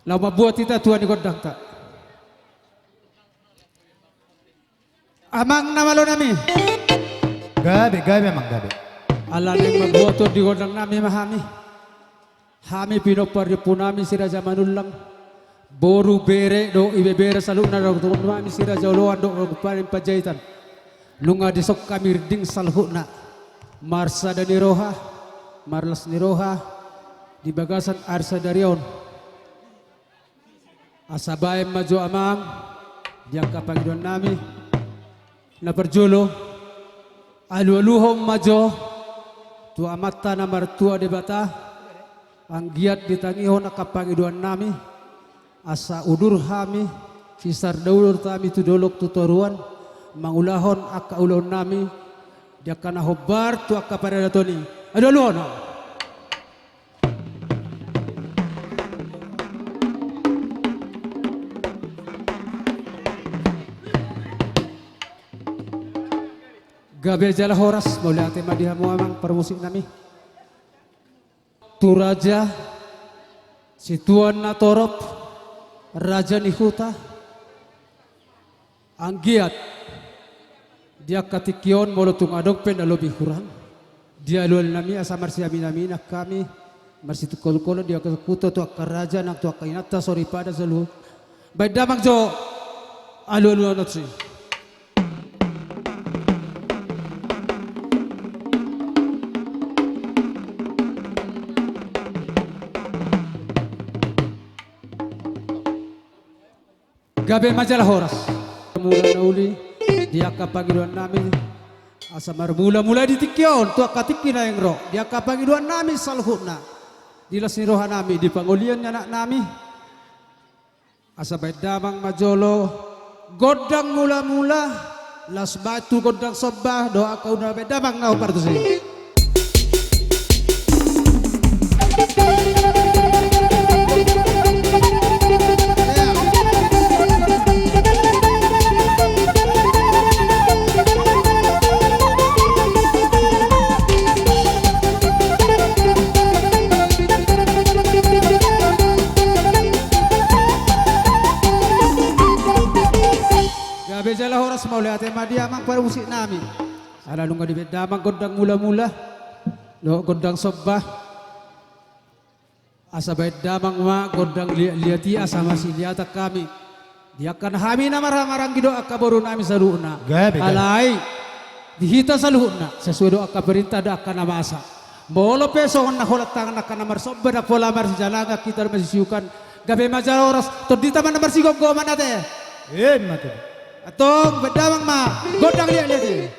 Lau mabuat ita tuan ni godang tak. Amang nama lo nami. Gabi amang gabi. Ala neng mabuat tu di godang nami mahami. Hami pinopar di punami si Raja Manulang. Boru bere do ibe bere saluna do nami si Raja Uluan do paling pajaitan. Lunga disok kami rding salhuna. Marsa dan Niroha. Marlas Niroha. Di bagasan Arsa Darion. Asabay maju amang. Diangka panggilan nami. Na perjulo. Alu-aluhom maju. Tua mata na martua de bata. Ang giat ditangihon akapangiduan nami. Asa udur hami. Sisar daulur tami tudolok tutoruan. Mangulahon akaulon nami. Dia kana hobar tu akapada datoni. Aduh luon. Gabe jala horas boleh ate madihamu amang permusik nami. Tu raja si tuan na torop raja ni huta anggiat dia katikion molotung adog pen alobi hurang dia lual nami asa marsi amin kami marsi tu kol dia kuto tu raja nak tu kainata sorry pada selu baik damang jo alu notsi. Gabe majalah horas. Mula nauli dia kapangiduan nami asa mula ditikyon tu katiki na yang roh dia kapangiduan nami salhuna dilas ni roha nami di pangulian anak nami asa baik damang majolo godang mula las batu godang sobah doa kau na baik damang ngau partusi. Bejalah horas mau lihat dia mang para musik nami. Ada lunga di bedamang godang mula do godang sobah. Asa bedamang ma godang liati asa masih liata kami. Dia kan hami na marang gido akaboru nami saluna. Alai dihita saluna sesuai do akaperintah da kana masa. Bolo peso na holat tangan kana marsobba da pola mar jalaga kita masisiukan. Gabe majalah horas to di taman nomor sigog go manate. Mate. Atong bedamang ma godang liat dia.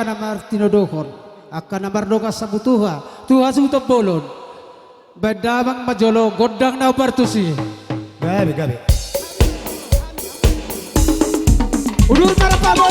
akan namar tinodohon akan namar doka sabutuha tuha sutop bolon bedamang majolo godang na partusi Gabi, gabi. udul para pamor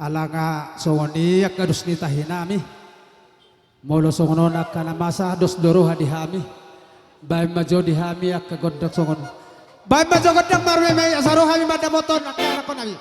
alanga songoni akadus ni tahinami molo songono nakana masa dos doro hadihami bay majo dihami akagodok songon bay majo godok marwe me asaro hami mada moton akana konabi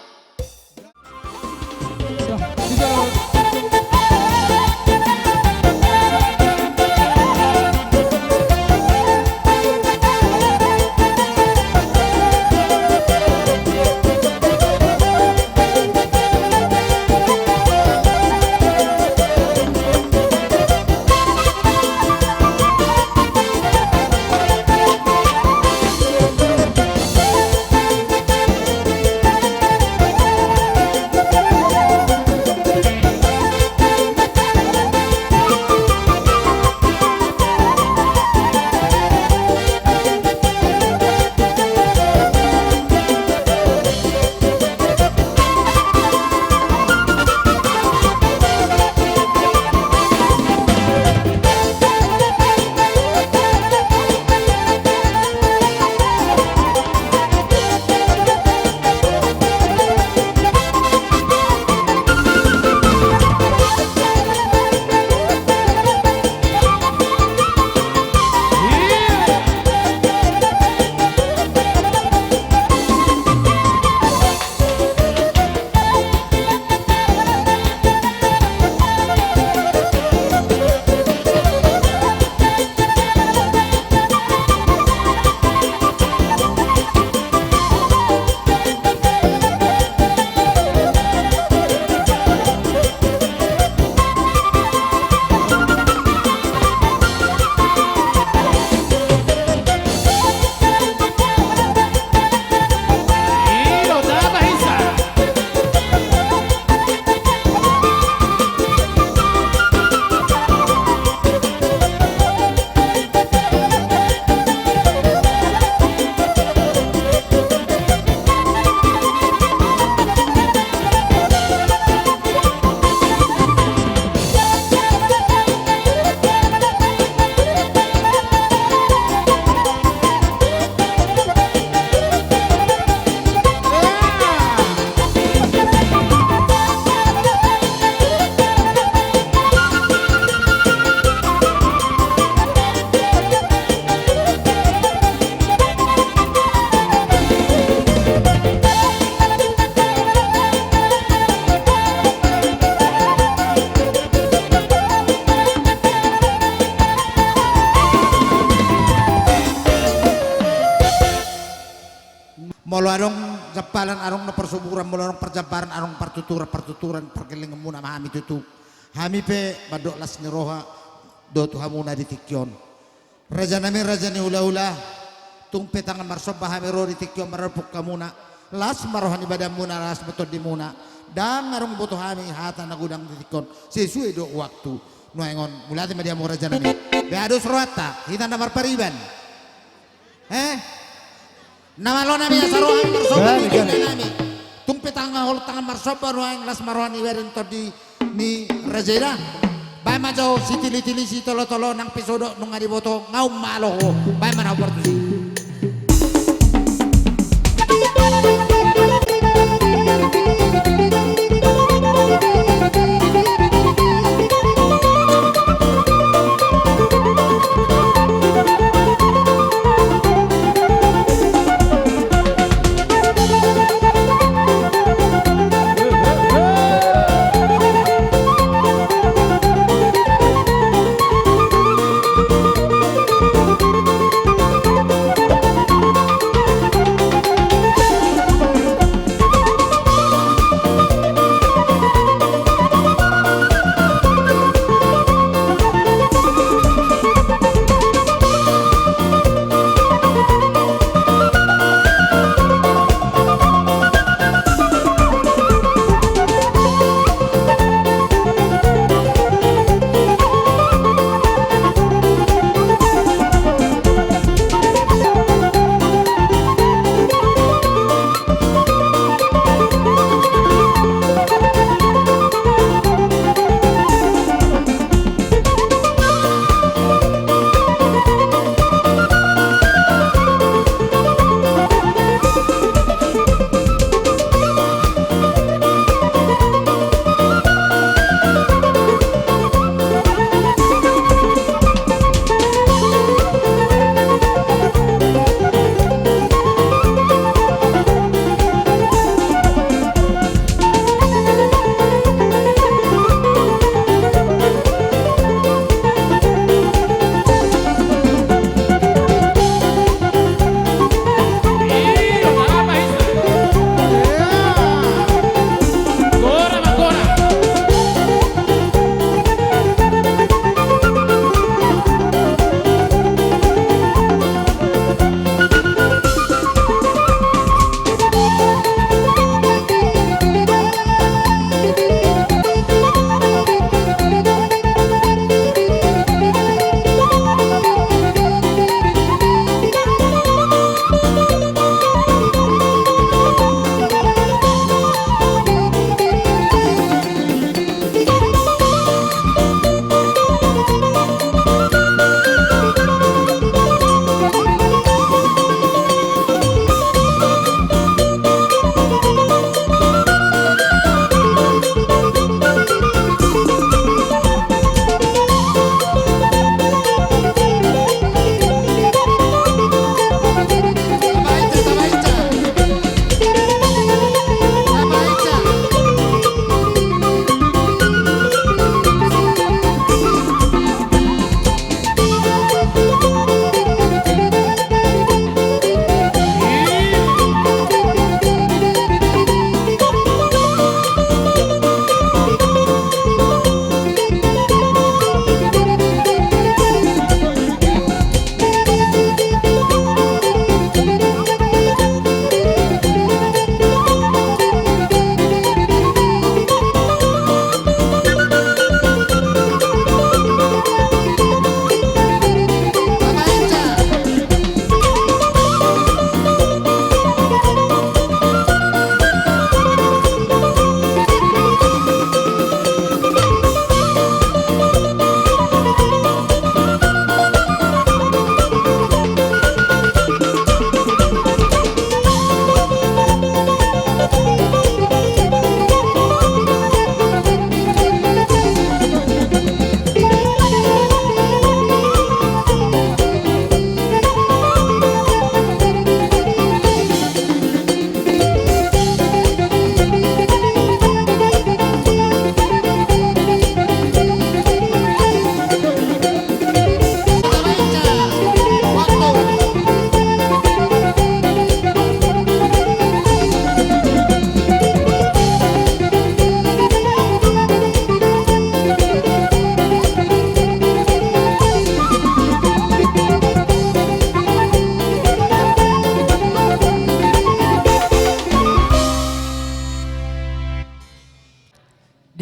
Molo arong japalan arong na persuburan molo arong perjabaran arong pertuturan perkeling muna mahami tutu. Hami pe badok las ni roha do tu hamuna di tikyon. Raja nami raja ni hula-hula tung petangan marsoba hami rori tikyo marapuk kamuna las marohan ibadah muna las betul di muna dan ngarung butuh hami hata nagudang titikon sesuai do waktu nuengon mulati media mura janami beadus roata kita namar pariban nama lo nami asaro hami marsoba di nami tung petanga hol tangan marsoba nueng las marohan ibadah to di ni rajeda bay majo si tili-tili si tolo-tolo nang pisodo nung ariboto ngaum malo ho bay mana oportusi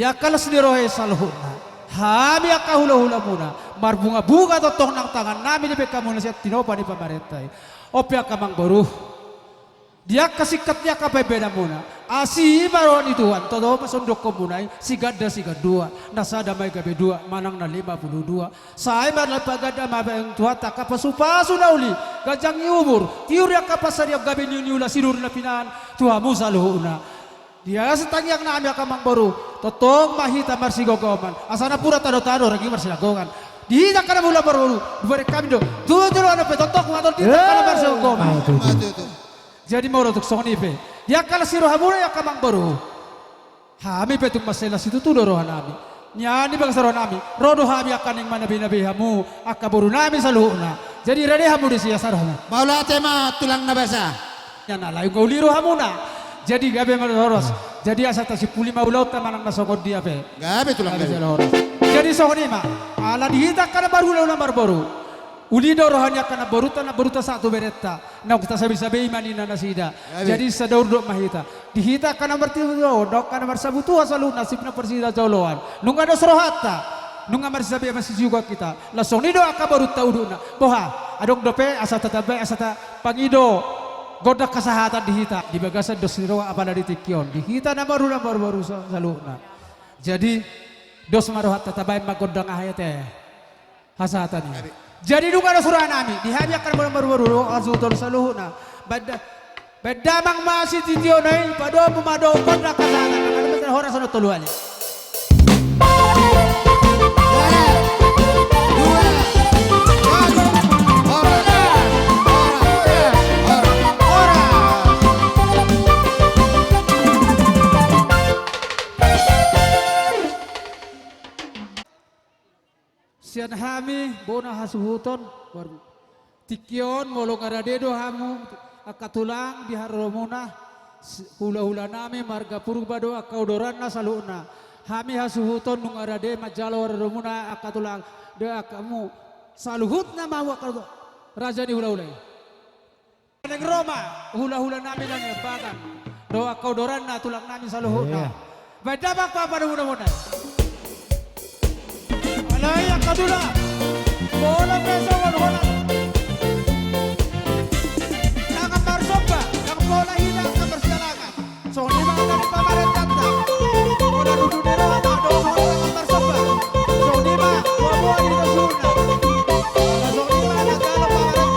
Dia kalas ni rohe saluhuna. Hami akahula-hula muna. Marbunga-bunga totong ng tangan namin ni Beka muna siya tinopa ni pamarentay. Opi akamang boru. Dia kasikat niya kapay-beda muna. Asi baron ituan. Todo masundok ko muna. Sigada dua. Nasada may gabi dua. Manang na 52. Saay malapagada mabayang tuwa. Takapasupaso na uli. Gajang iumur. Tiuri akapasari ang gabi niyo sinur na pinaan. Tuwa mo sa luhuna. Dia sa tangyang naami akamang boru. Totong mahita marsigogoman. Asana pura tado-tado. Ragi marsilagongan. Dihita ka na mula baru. Dubari kami do. Tulo ano pe. Totok mga tol. Dihita ka na marsigogoman. Jadi mau untuk song pe. Dia kala siro hamura ya kamang baru. Hami pe tung maselas itu tuh rohan nami. Nyani bang saro nami. Rodo hami akan yang mana binabi hamu. Akaburu nami saluhna. Jadi rade hamu di siya sarana. Maula tema tulang na basa. Nyana layu kau liru hamuna. Jadi gabe maroros. Jadi asa si puli maulau tamanang nasokod dia pe. Gabe tulang Gabe gabe. horos. Jadi song ma. Ala dihita kana baru ulang baru. Ulido rohanya kana baruta satu beretta. Nah kita sabi-sabi manina nasida. Jadi sadaur dok mahita. Dihita kana bertiyo dok kana bersabutu asalu nasib na persida joloan. Nunga dos rohata. Nunga marsabi masih juga kita. Langsung nido aka baruta uduna. Boha adong dope asa tatabe asa ta pangido. Godak kesehatan dihita. Di bagasan dos nido apala ditikyon. Dihita na baru saluna. Jadi dos marohat tatabay magodang ahayate. Hasatan ni. Jadi nung ano surah nami, dihanyak kan baru-baru azutor sa luhuna. Bedamang masih titiyo na yun, pado bumado kontra kasana. Ano ba sa horas ano tuluan niya? Sian hami bona hasuhuton baru tikyon molong aradedo hamu akatulang di haromuna hula-hula nami marga purbado akaudoran na saluna hami hasuhuton nung arade majalo haromuna akatulang de akamu saluhut na mawa raja ni hula-hula neng Roma hula-hula nami lang yung bagan do akaudoran na tulang nami saluhuna beda pa pada muna-muna Alay, akadula. Bola peso wala. Jangan barsoba, yang bola hilang ke persilangan. So ni mga pamaret tanda. Bola dududero ama do jangan barsoba. So ni ma buah dito suna. So ni ma nagalo pamaret.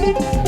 Thank you.